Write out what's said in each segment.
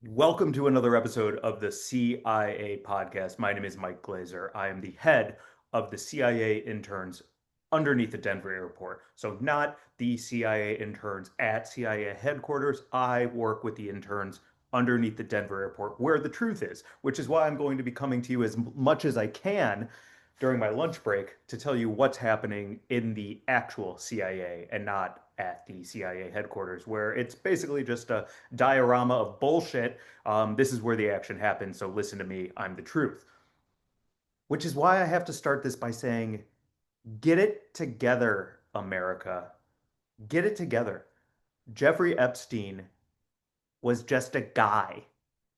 Welcome to another episode of the CIA podcast. My name is Mike Glazer. I am the head of the CIA interns underneath the Denver airport. So, not the CIA interns at CIA headquarters. I work with the interns underneath the Denver airport where the truth is, which is why I'm going to be coming to you as much as I can during my lunch break to tell you what's happening in the actual CIA and not at the CIA headquarters, where it's basically just a diorama of bullshit. This is where the action happens, so listen to me, I'm the truth. Which is why I have to start this by saying, get it together, America. Get it together. Jeffrey Epstein was just a guy,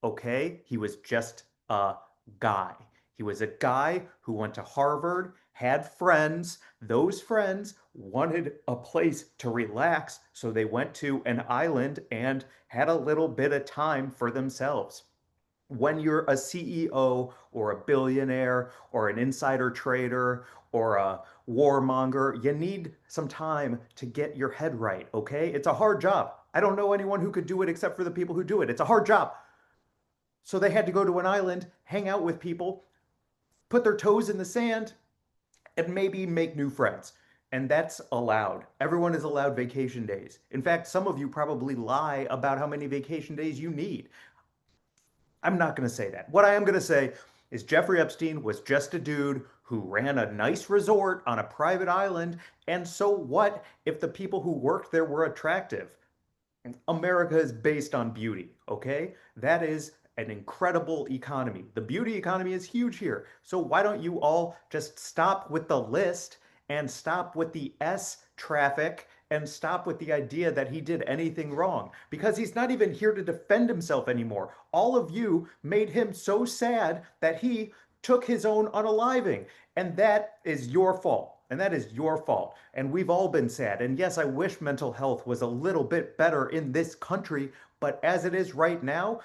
okay? He was just a guy. He was a guy who went to Harvard, had friends. Those friends wanted a place to relax, so they went to an island and had a little bit of time for themselves. When you're a CEO or a billionaire or an insider trader or a warmonger, you need some time to get your head right, okay? It's a hard job. I don't know anyone who could do it except for the people who do it. It's a hard job. So they had to go to an island, hang out with people, put their toes in the sand, and maybe make new friends. And that's allowed. Everyone is allowed vacation days. In fact, some of you probably lie about how many vacation days you need. I'm not going to say that. What I am going to say is Jeffrey Epstein was just a dude who ran a nice resort on a private island. And so what if the people who worked there were attractive? America is based on beauty, okay? That is an incredible economy. The beauty economy is huge here. So why don't you all just stop with the list and stop with the S traffic and stop with the idea that he did anything wrong? Because he's not even here to defend himself anymore. All of you made him so sad that he took his own unaliving. And that is your fault. And that is your fault. And we've all been sad. And yes, I wish mental health was a little bit better in this country. But as it is right now,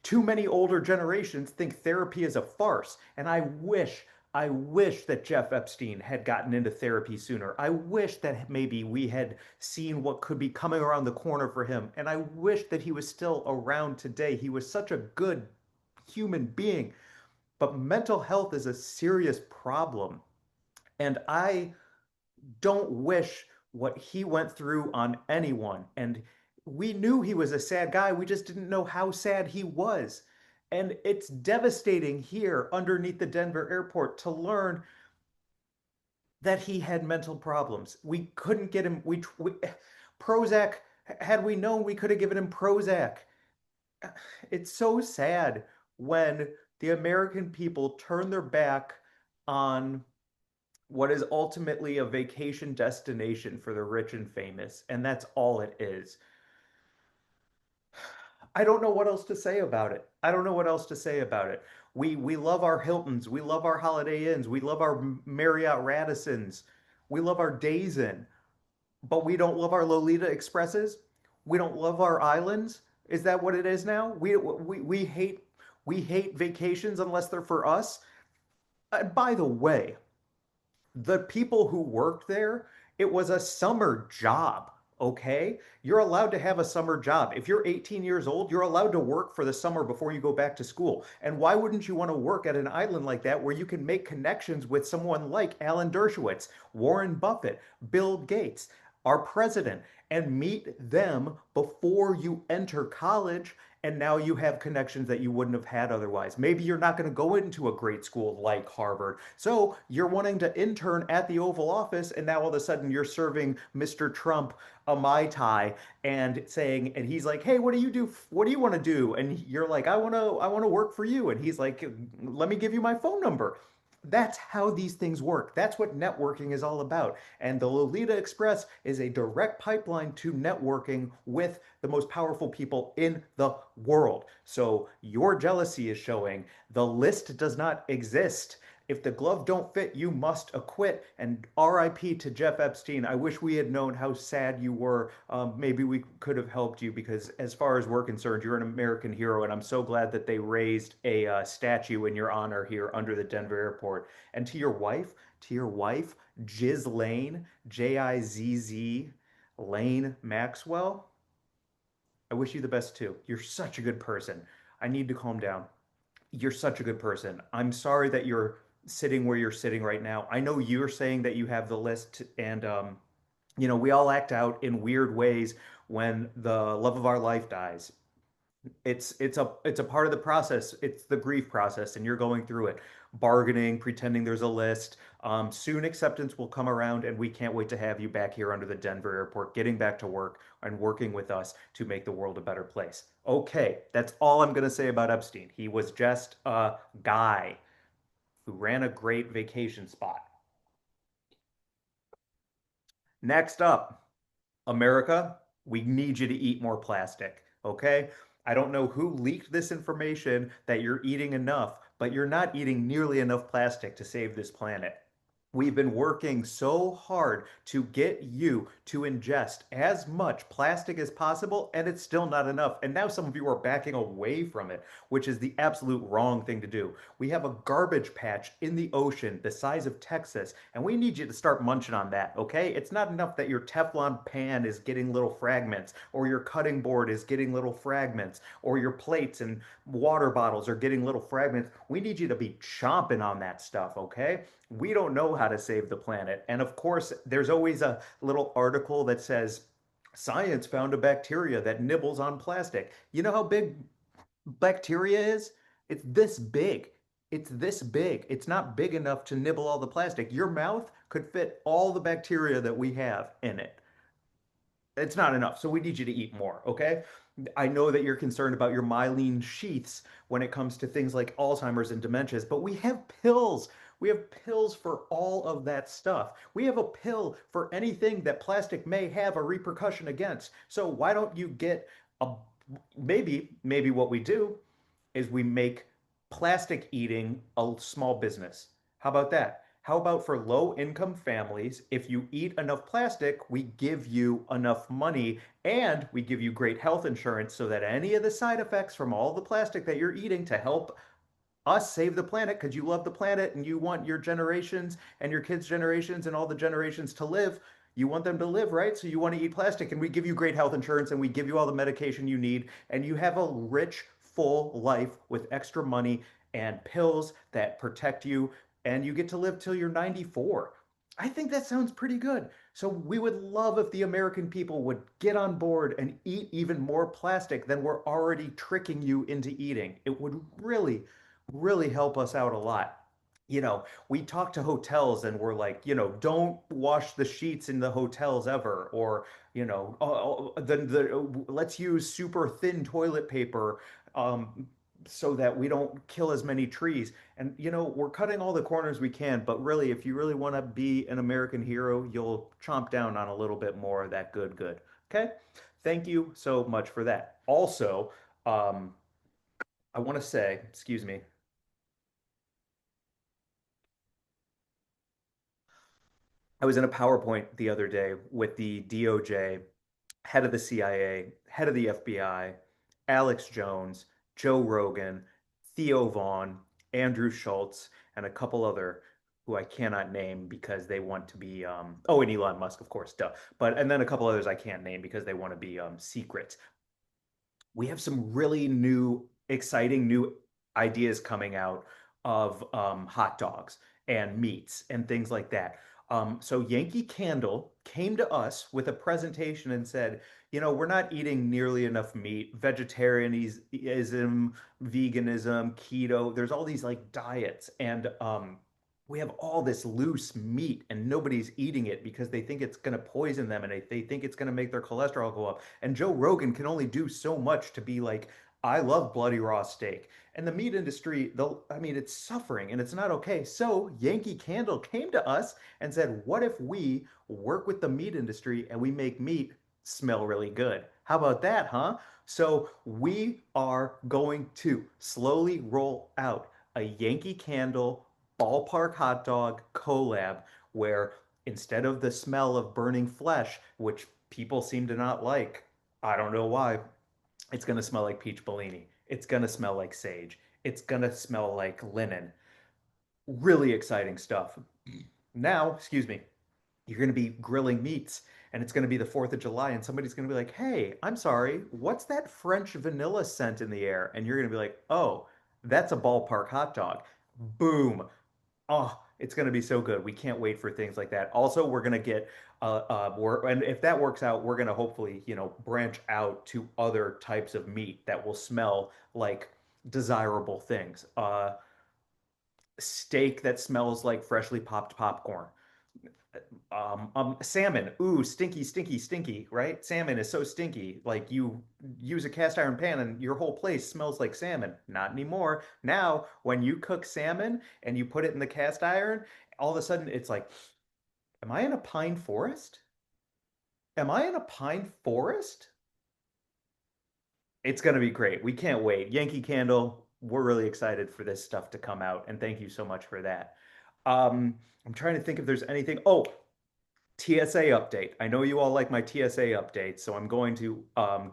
too many older generations think therapy is a farce. And I wish that Jeff Epstein had gotten into therapy sooner. I wish that maybe we had seen what could be coming around the corner for him. And I wish that he was still around today. He was such a good human being. But mental health is a serious problem. And I don't wish what he went through on anyone. And we knew he was a sad guy. We just didn't know how sad he was. And it's devastating here underneath the Denver airport to learn that he had mental problems. We couldn't get him. Prozac, had we known, we could have given him Prozac. It's so sad when the American people turn their back on what is ultimately a vacation destination for the rich and famous, and that's all it is. I don't know what else to say about it. I don't know what else to say about it. We love our Hiltons, we love our Holiday Inns, we love our Marriott Radissons, we love our Days Inn, but we don't love our Lolita Expresses. We don't love our islands. Is that what it is now? We hate vacations unless they're for us. By the way, the people who worked there, it was a summer job. Okay, you're allowed to have a summer job. If you're 18 years old, you're allowed to work for the summer before you go back to school. And why wouldn't you want to work at an island like that where you can make connections with someone like Alan Dershowitz, Warren Buffett, Bill Gates, our president, and meet them before you enter college? And now you have connections that you wouldn't have had otherwise. Maybe you're not going to go into a great school like Harvard. So you're wanting to intern at the Oval Office, and now all of a sudden you're serving Mr. Trump a Mai Tai and saying, and he's like, "Hey, what do you do? What do you want to do?" And you're like, I want to work for you." And he's like, "Let me give you my phone number." That's how these things work. That's what networking is all about. And the Lolita Express is a direct pipeline to networking with the most powerful people in the world. So your jealousy is showing. The list does not exist. If the glove don't fit, you must acquit. And RIP to Jeff Epstein. I wish we had known how sad you were. Maybe we could have helped you because, as far as we're concerned, you're an American hero. And I'm so glad that they raised a statue in your honor here under the Denver airport. And to your wife, Jiz Lane, Jizz Lane Maxwell, I wish you the best too. You're such a good person. I need to calm down. You're such a good person. I'm sorry that you're sitting where you're sitting right now. I know you're saying that you have the list, and we all act out in weird ways when the love of our life dies. It's a part of the process. It's the grief process, and you're going through it, bargaining, pretending there's a list. Soon acceptance will come around, and we can't wait to have you back here under the Denver airport, getting back to work and working with us to make the world a better place. Okay, that's all I'm gonna say about Epstein. He was just a guy who ran a great vacation spot. Next up, America, we need you to eat more plastic, okay? I don't know who leaked this information that you're eating enough, but you're not eating nearly enough plastic to save this planet. We've been working so hard to get you to ingest as much plastic as possible, and it's still not enough. And now some of you are backing away from it, which is the absolute wrong thing to do. We have a garbage patch in the ocean the size of Texas, and we need you to start munching on that, okay? It's not enough that your Teflon pan is getting little fragments, or your cutting board is getting little fragments, or your plates and water bottles are getting little fragments. We need you to be chomping on that stuff, okay? We don't know how to save the planet. And of course, there's always a little article that says, science found a bacteria that nibbles on plastic. You know how big bacteria is? It's this big. It's this big. It's not big enough to nibble all the plastic. Your mouth could fit all the bacteria that we have in it. It's not enough. So we need you to eat more, okay? I know that you're concerned about your myelin sheaths when it comes to things like Alzheimer's and dementias, but we have pills. We have pills for all of that stuff. We have a pill for anything that plastic may have a repercussion against. So why don't you get a maybe what we do is we make plastic eating a small business. How about that? How about for low income families, if you eat enough plastic, we give you enough money and we give you great health insurance so that any of the side effects from all the plastic that you're eating to help us save the planet because you love the planet and you want your generations and your kids' generations and all the generations to live. You want them to live, right? So you want to eat plastic, and we give you great health insurance and we give you all the medication you need, and you have a rich, full life with extra money and pills that protect you, and you get to live till you're 94. I think that sounds pretty good. So we would love if the American people would get on board and eat even more plastic than we're already tricking you into eating. It would really help us out a lot. We talk to hotels and we're like, don't wash the sheets in the hotels ever, or, let's use super thin toilet paper, um, so that we don't kill as many trees. And, we're cutting all the corners we can, but really, if you really want to be an American hero, you'll chomp down on a little bit more of that good. Okay? Thank you so much for that. Also, I want to say, excuse me, I was in a PowerPoint the other day with the DOJ, head of the CIA, head of the FBI, Alex Jones, Joe Rogan, Theo Vaughn, Andrew Schultz, and a couple other who I cannot name because they want to be oh, and Elon Musk, of course, duh. But and then a couple others I can't name because they want to be secret. We have some really exciting new ideas coming out of hot dogs and meats and things like that. So Yankee Candle came to us with a presentation and said, we're not eating nearly enough meat, vegetarianism, veganism, keto. There's all these like diets, and we have all this loose meat, and nobody's eating it because they think it's going to poison them and they think it's going to make their cholesterol go up. And Joe Rogan can only do so much to be like, I love bloody raw steak. And the meat industry, I mean, it's suffering and it's not okay. So Yankee Candle came to us and said, what if we work with the meat industry and we make meat smell really good? How about that, huh? So we are going to slowly roll out a Yankee Candle ballpark hot dog collab where instead of the smell of burning flesh, which people seem to not like, I don't know why, it's going to smell like peach Bellini. It's going to smell like sage. It's going to smell like linen. Really exciting stuff. Now, excuse me. you're going to be grilling meats and it's going to be the 4th of July and somebody's going to be like, "Hey, I'm sorry, what's that French vanilla scent in the air?" And you're going to be like, "Oh, that's a ballpark hot dog." Boom. Oh, it's going to be so good. We can't wait for things like that. Also, we're going to get and if that works out, we're going to hopefully, branch out to other types of meat that will smell like desirable things. Steak that smells like freshly popped popcorn. Salmon. Ooh, stinky, stinky, stinky, right? Salmon is so stinky. Like you use a cast iron pan and your whole place smells like salmon. Not anymore. Now, when you cook salmon and you put it in the cast iron, all of a sudden it's like, am I in a pine forest? Am I in a pine forest? It's going to be great. We can't wait. Yankee Candle, we're really excited for this stuff to come out, and thank you so much for that. I'm trying to think if there's anything. Oh, TSA update. I know you all like my TSA updates, so I'm going to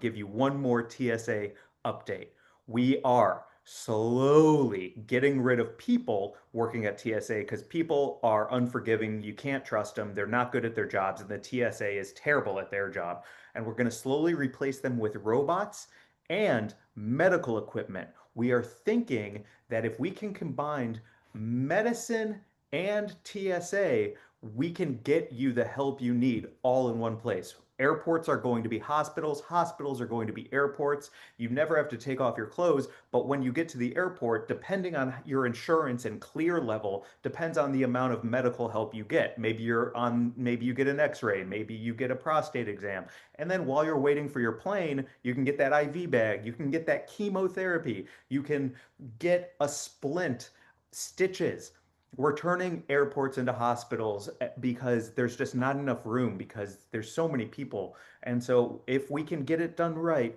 give you one more TSA update. We are slowly getting rid of people working at TSA because people are unforgiving. You can't trust them. They're not good at their jobs, and the TSA is terrible at their job. And we're going to slowly replace them with robots and medical equipment. We are thinking that if we can combine medicine and TSA, we can get you the help you need all in one place. Airports are going to be hospitals. Hospitals are going to be airports. You never have to take off your clothes, but when you get to the airport, depending on your insurance and clear level, depends on the amount of medical help you get. Maybe you get an x-ray, maybe you get a prostate exam. And then while you're waiting for your plane, you can get that IV bag, you can get that chemotherapy, you can get a splint, stitches. We're turning airports into hospitals because there's just not enough room because there's so many people. And so if we can get it done right,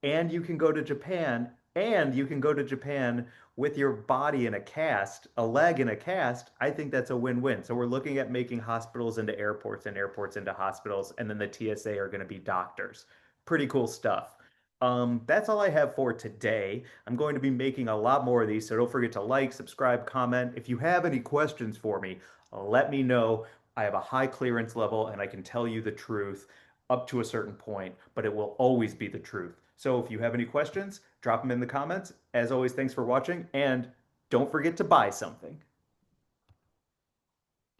and you can go to Japan, and you can go to Japan with your body in a cast, a leg in a cast, I think that's a win-win. So we're looking at making hospitals into airports and airports into hospitals, and then the TSA are going to be doctors. Pretty cool stuff. That's all I have for today. I'm going to be making a lot more of these, so don't forget to like, subscribe, comment. If you have any questions for me, let me know. I have a high clearance level and I can tell you the truth up to a certain point, but it will always be the truth. So if you have any questions, drop them in the comments. As always, thanks for watching, and don't forget to buy something.